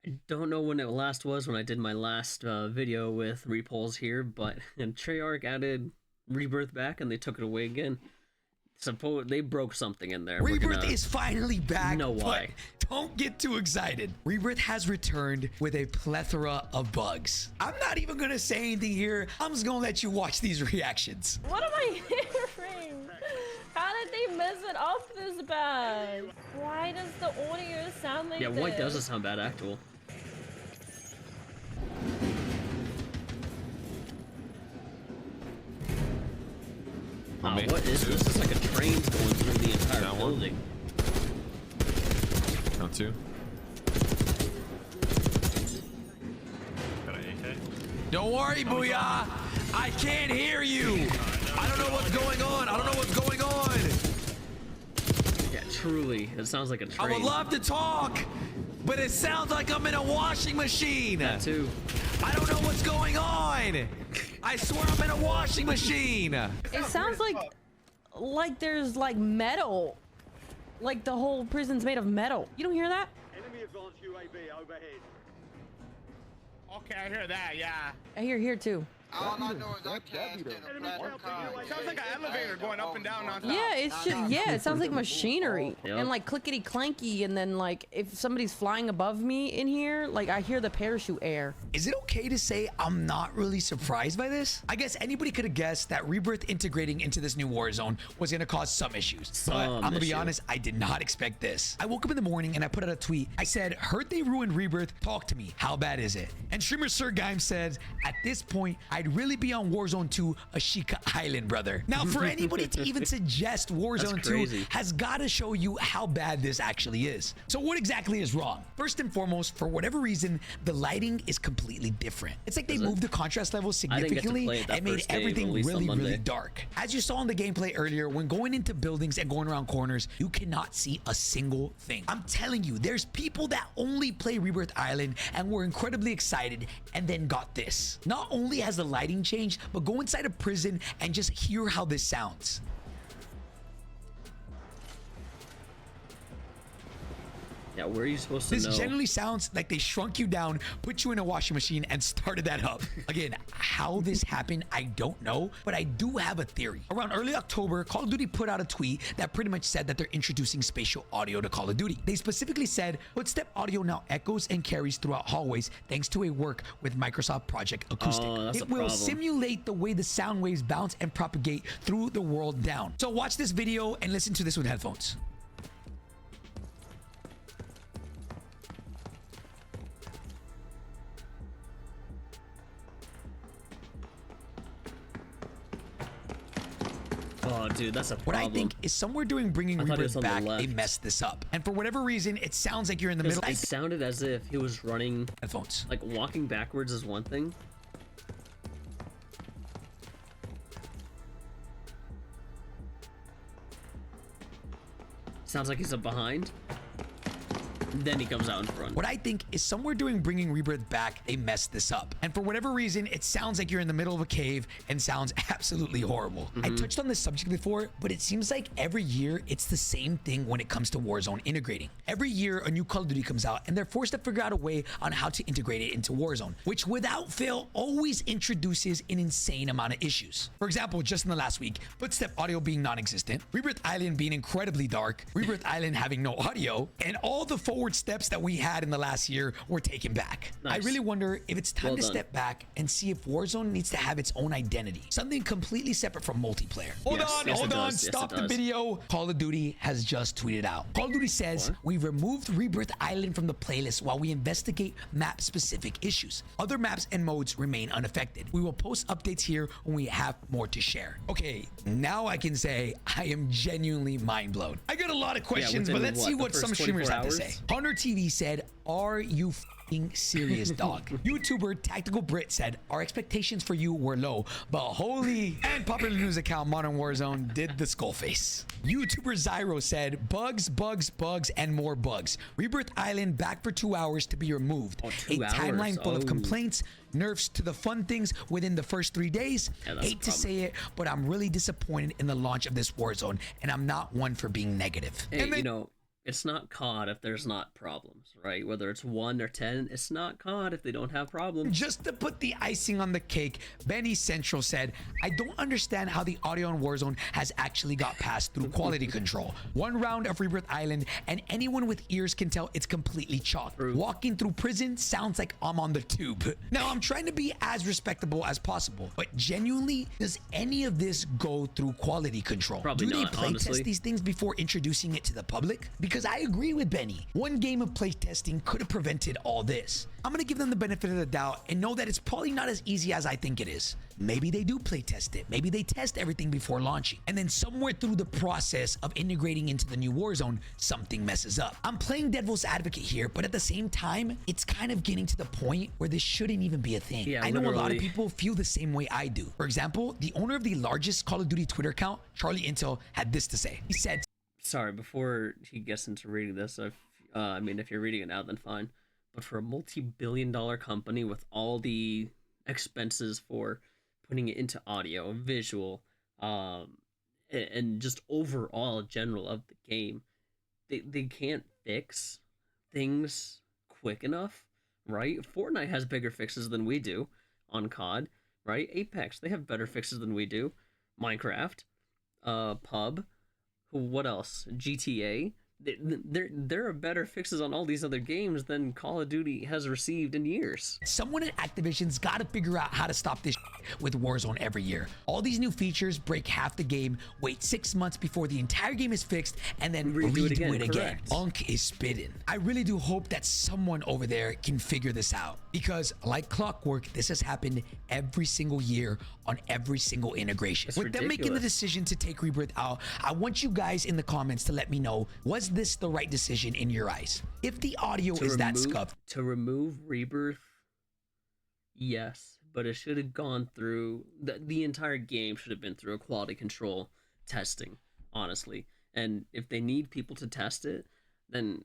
I don't know when it last was when I did my last video with repulls here, but and Treyarch added Rebirth back and they took it away again. Suppose they broke something in there. Rebirth is finally back. Know why? But don't get too excited. Rebirth has returned with a plethora of bugs. I'm not even gonna say anything here. I'm just gonna let you watch these reactions. What am I hearing? How did they mess it up this bad? Why does the audio sound like this? Yeah, why does it sound bad, actual? Wow, what is this? It's like a train going through the entire building. Down two. Got an AK. Don't worry, Booyah. I can't hear you. I don't know what's going on. I don't know what's going on. Yeah, truly, it sounds like a train. I would love to talk, but it sounds like I'm in a washing machine. That too. I don't know what's going on. I swear I'm in a washing machine. It sounds like there's like metal. Like the whole prison's made of metal. You don't hear that? Enemy advanced UAV overhead. Okay, I hear that, yeah. I hear here too. All I know is I cashed in a platinum card. It sounds like an elevator going up and down non-stop. Yeah, it's just it sounds like machinery Yep. and like clickety clanky, and then like if somebody's flying above me in here, like I hear the parachute air. Is it okay to say I'm not really surprised by this? I guess anybody could have guessed that Rebirth integrating into this new Warzone was going to cause some issues. But I'm going to be honest, I did not expect this. I woke up in the morning and I put out a tweet. I said, heard they ruined Rebirth. Talk to me. How bad is it? And streamer Sir Gaim said, at this point, I'd really be on Warzone 2 Ashika Island, brother. Now, for anybody to even suggest Warzone 2 has got to show you how bad this actually is. So what exactly is wrong? First and foremost, for whatever reason, the lighting is completely different. It's like they moved the contrast level significantly and made everything really dark. As you saw in the gameplay earlier, when going into buildings and going around corners, you cannot see a single thing. I'm telling you, there's people that only play Rebirth Island and were incredibly excited and then got this. Not only has the lighting changed, but go inside a prison and just hear how this sounds. Yeah, where are you supposed to know? This generally sounds like they shrunk you down, put you in a washing machine, and started that up. Again, how this happened, I don't know, but I do have a theory. Around early October, Call of Duty put out a tweet that pretty much said that they're introducing spatial audio to Call of Duty. They specifically said, footstep audio now echoes and carries throughout hallways thanks to a work with Microsoft Project Acoustic. It will simulate the way the sound waves bounce and propagate through the world down. So watch this video and listen to this with headphones. Oh, dude, that's a problem. What I think is somewhere during bringing Rebirth back, they messed this up. And for whatever reason, it sounds like you're in the middle. It sounded as if he was running headphones. Like walking backwards is one thing. Sounds like he's up behind. Then he comes out in front. What I think is somewhere during bringing Rebirth back, they messed this up. And for whatever reason, it sounds like you're in the middle of a cave and sounds absolutely horrible. I touched on this subject before, but it seems like every year it's the same thing when it comes to Warzone integrating. Every year a new Call of Duty comes out and they're forced to figure out a way on how to integrate it into Warzone, which without fail always introduces an insane amount of issues. For example, just in the last week, footstep audio being non-existent, Rebirth Island being incredibly dark, Rebirth Island having no audio, and all the forward steps that we had in the last year were taken back. I really wonder if it's time to step back and see if Warzone needs to have its own identity, something completely separate from multiplayer. Hold on, stop the video. Call of Duty has just tweeted out. Call of Duty says, we removed Rebirth Island from the playlist while we investigate map specific issues. Other maps and modes remain unaffected. We will post updates here when we have more to share. Okay, now I can say I am genuinely mind blown. I got a lot of questions, but let's see what some streamers have to say. Hunter TV said, are you f***ing serious, dog? YouTuber Tactical Brit said, our expectations for you were low, but holy, and popular news account Modern Warzone did the skull face. YouTuber Zyro said, bugs, bugs, bugs, and more bugs. Rebirth Island back for 2 hours to be removed. A timeline full of complaints, nerfs to the fun things within the first 3 days. Hate to say it, but I'm really disappointed in the launch of this Warzone, and I'm not one for being negative. Hey, you know, it's not COD if there's not problems, right? Whether it's 1 or 10, it's not COD if they don't have problems. Just to put the icing on the cake, Benny Central said, I don't understand how the audio on Warzone has actually got passed through quality control. One round of Rebirth Island, and anyone with ears can tell it's completely chalk. Walking through prison sounds like I'm on the tube. Now, I'm trying to be as respectable as possible, but genuinely, does any of this go through quality control? Probably Do they not, play honestly. test these things before introducing it to the public? Because I agree with Benny. One game of play testing could have prevented all this. I'm gonna give them the benefit of the doubt and know that it's probably not as easy as I think it is. Maybe they do play test it. Maybe they test everything before launching. And then somewhere through the process of integrating into the new Warzone, something messes up. I'm playing devil's advocate here, but at the same time, it's kind of getting to the point where this shouldn't even be a thing. Yeah, I know a lot of literally. people feel the same way I do. For example, the owner of the largest Call of Duty Twitter account, Charlie Intel, had this to say. He said, Sorry, before he gets into reading this, I mean, if you're reading it now, then fine. But for a multi-billion-dollar company with all the expenses for putting it into audio, visual, and just overall general of the game, they can't fix things quick enough, right? Fortnite has bigger fixes than we do on COD, right? Apex, they have better fixes than we do. Minecraft, Pub, what else? GTA. There are better fixes on all these other games than Call of Duty has received in years. someone at Activision's got to figure out how to stop this with Warzone every year. All these new features break half the game, wait 6 months before the entire game is fixed, and then redo it again. correct. Unk is spitting. I really do hope that someone over there can figure this out, because like clockwork, this has happened every single year on every single integration. It's With them making the ridiculous. decision to take Rebirth out, I want you guys in the comments to let me know, was this the right decision in your eyes? If the audio is that scuffed, To remove Rebirth, yes, but it should have gone through the entire game should have been through a quality control testing, honestly. And if they need people to test it, then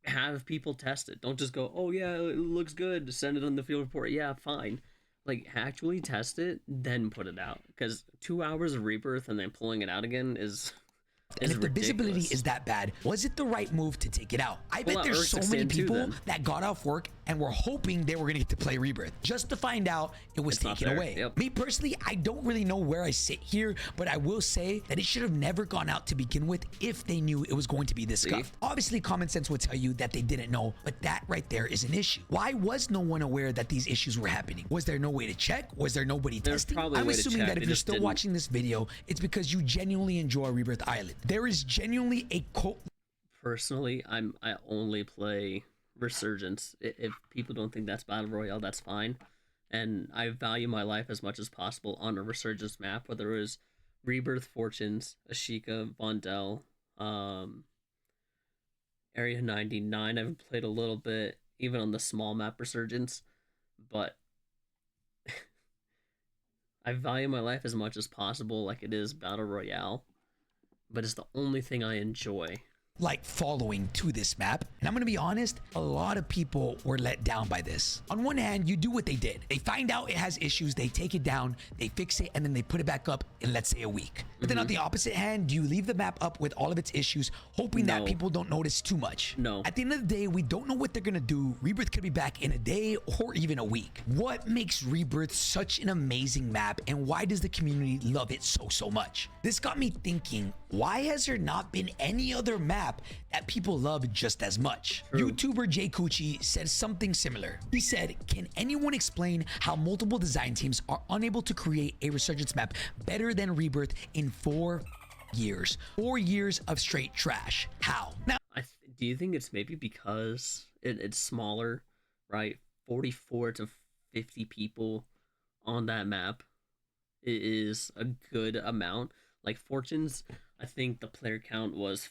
have people test it. Don't just go, oh yeah, it looks good, send it on the field report. Yeah, fine. Like, actually test it, then put it out. Because 2 hours of Rebirth and then pulling it out again is and if the visibility ridiculous. is that bad, was it the right move to take it out? I bet out there's Earth so many Extend too, people then. that got off work and were hoping they were gonna get to play Rebirth, just to find out it was It's not taken there. away. Yep. Me personally, I don't really know where I sit here, but I will say that it should have never gone out to begin with if they knew it was going to be this scuffed. Obviously, common sense would tell you that they didn't know, but that right there is an issue. Why was no one aware that these issues were happening? Was there no way to check? Was there nobody There's testing? probably a I'm way to assuming check, that if they you're just still didn't. watching this video, it's because you genuinely enjoy Rebirth Island. There is genuinely a cult. Personally, I only play Resurgence. If people don't think that's Battle Royale, that's fine. And I value my life as much as possible on a Resurgence map, whether it was Rebirth, Fortunes, Ashika, Vondel, Area 99. I've played a little bit, even on the small map Resurgence, but I value my life as much as possible like it is Battle Royale, but it's the only thing I enjoy. Like following to this map. And I'm gonna be honest, a lot of people were let down by this. On one hand, you do what they did. They find out it has issues, they take it down, they fix it, and then they put it back up in, let's say, a week. But then on the opposite hand, you leave the map up with all of its issues, hoping that No. people don't notice too much. No. At the end of the day, we don't know what they're gonna do. Rebirth could be back in a day or even a week. What makes Rebirth such an amazing map, and why does the community love it so much? This got me thinking, why has there not been any other map that people love just as much? YouTuber Jay Cucci said something similar. He said, can anyone explain how multiple design teams are unable to create a Resurgence map better than Rebirth in 4 years? 4 years of straight trash. How? Now, Do you think it's maybe because it's smaller, right? 44 to 50 people on that map is a good amount. Like Fortunes, I think the player count was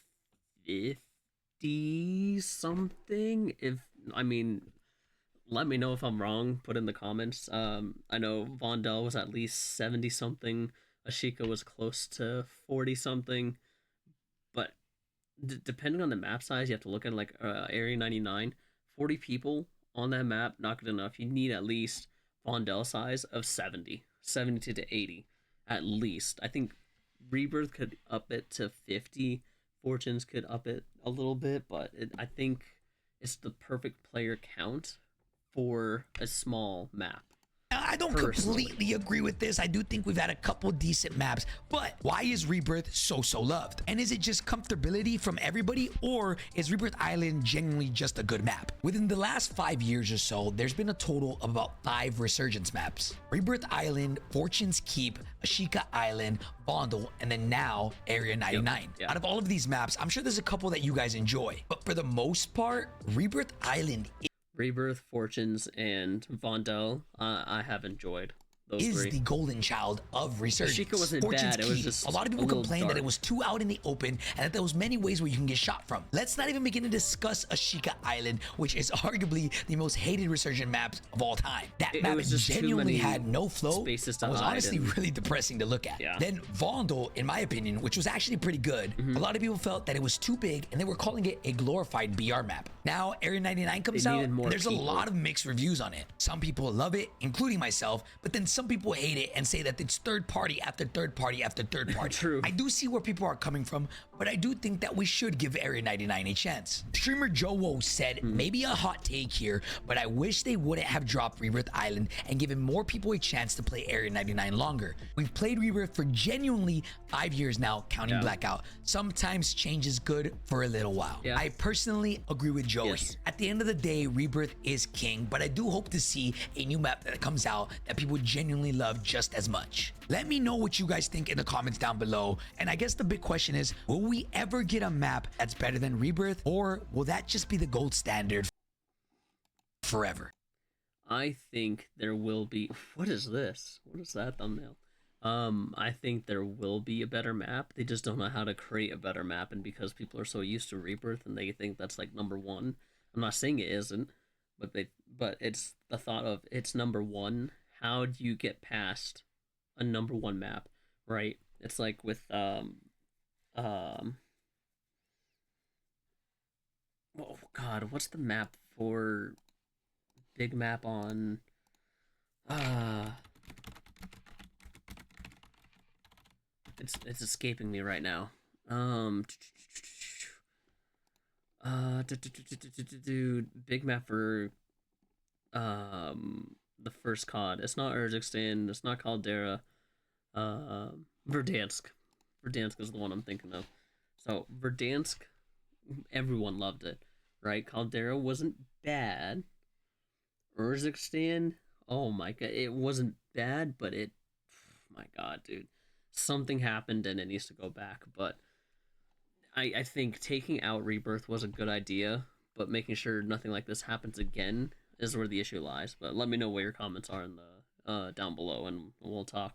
50 something. I mean, let me know if I'm wrong. Put in the comments. I know Vondel was at least 70 something. Ashika was close to 40 something. But depending on the map size, you have to look at like Area 99. 40 people on that map, not good enough. You need at least Vondel size of 70 to 80 at least. I think Rebirth could up it to 50 Fortunes could up it a little bit, but I think it's the perfect player count for a small map. I don't Personally. completely agree with this. I do think we've had a couple decent maps, but why is Rebirth so loved? And is it just comfortability from everybody, or is Rebirth Island genuinely just a good map? Within the last 5 years or so, there's been a total of about 5 Resurgence maps. Rebirth Island, Fortune's Keep, Ashika Island, Vondel, and then now Area 99. Yep. Out of all of these maps, I'm sure there's a couple that you guys enjoy, but for the most part, Rebirth Island Rebirth, Fortunes, and Vondel, I have enjoyed those is three. the golden child of Resurgence. Ashika wasn't Fortune's bad, it was Keep. just a lot of people a little complained that it dark. was too out in the open and that there was many ways where you can get shot from. Let's not even begin to discuss Ashika Island, which is arguably the most hated Resurgent maps of all time. That It map was just too genuinely many had no flow. spaces to It was hide honestly and- really depressing to look at. Yeah. Then Vondel, in my opinion, which was actually pretty good, Mm-hmm. a lot of people felt that it was too big and they were calling it a glorified BR map. Now Area 99 comes They out, needed more and there's people. a lot of mixed reviews on it. Some people love it, including myself, but then some people hate it and say that it's third party after third party after third party. True. I do see where people are coming from, but I do think that we should give Area 99 a chance. Streamer Joe said, maybe a hot take here, but I wish they wouldn't have dropped Rebirth Island and given more people a chance to play Area 99 longer. We've played Rebirth for genuinely 5 years now, counting Yeah. Blackout. Sometimes change is good for a little while. Yeah. I personally agree with Joe Yes. here. At the end of the day, Rebirth is king, but I do hope to see a new map that comes out that people genuinely love just as much. Let me know what you guys think in the comments down below. And I guess the big question is, will we ever get a map that's better than Rebirth, or will that just be the gold standard forever? I think there will be. What is this? What is that thumbnail? I think there will be a better map. They just don't know how to create a better map, and because people are so used to Rebirth and they think that's like number one. I'm not saying it isn't, but it's the thought of it's number one. How do you get past a number one map, right? It's like with oh God, what's the map for big map on it's escaping me right now. Dude, big map for the first COD. It's not Urzikstan, it's not Caldera. Verdansk. Verdansk is the one I'm thinking of. So Verdansk, everyone loved it, right? Caldera wasn't bad. Urzikstan, oh my god, it wasn't bad, but it, my god, dude, something happened and it needs to go back. But I think taking out Rebirth was a good idea, but making sure nothing like this happens again is where the issue lies. But let me know what your comments are in the down below, and we'll talk.